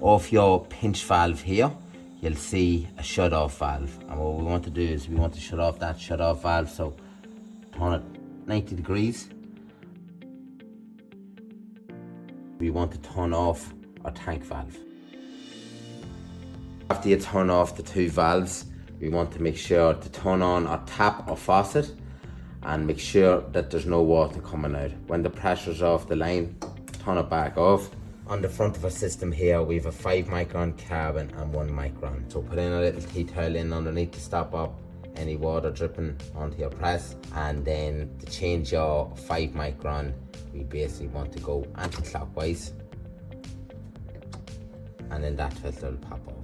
off your pinch valve here, you'll see a shut off valve. And what we want to do is we want to shut off that shut off valve. So turn it 90 degrees. We want to turn off our tank valve. After you turn off the two valves, we want to make sure to turn on our tap or faucet and make sure that there's no water coming out. When the pressure's off the line, turn it back off. On the front of our system here, we have a 5 micron carbon and 1 micron. So put in a little tea towel in underneath to stop up any water dripping onto your press. And then to change your 5 micron, we basically want to go anti-clockwise. And then that filter will pop off.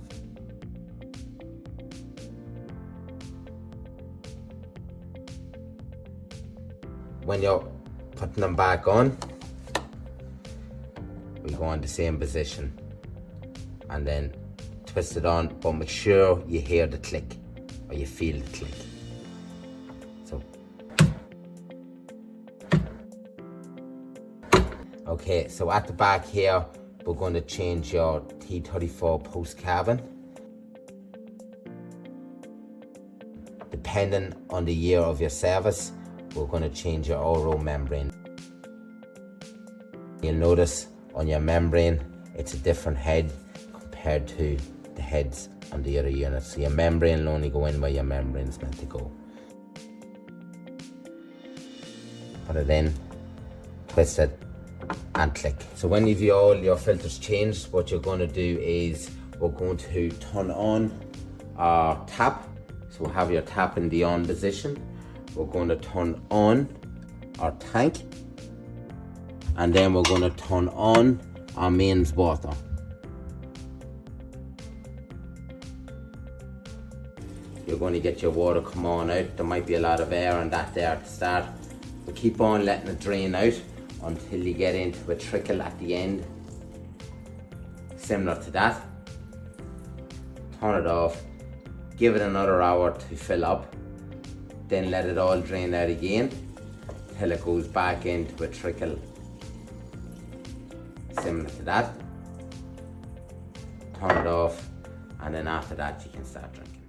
When you're putting them back on, we go on the same position and then twist it on, but make sure you hear the click or you feel the click. So, okay, so at the back here, we're going to change your T34 post carbon. Depending on the year of your service, we're going to change your RO membrane. You'll notice on your membrane, it's a different head compared to the heads on the other units. So your membrane will only go in where your membrane is meant to go. Put it in, twist it, and click. So when you've all your filters changed, what you're going to do is we're going to turn on our tap. So we'll have your tap in the on position. We're going to turn on our tank, and then we're going to turn on our mains water. You're going to get your water come on out. There might be a lot of air on that there to start, but keep on letting it drain out until you get into a trickle at the end, similar to that. Turn it off, give it another hour to fill up, then let it all drain out again till it goes back into a trickle similar to that. Turn it off, and then after that you can start drinking.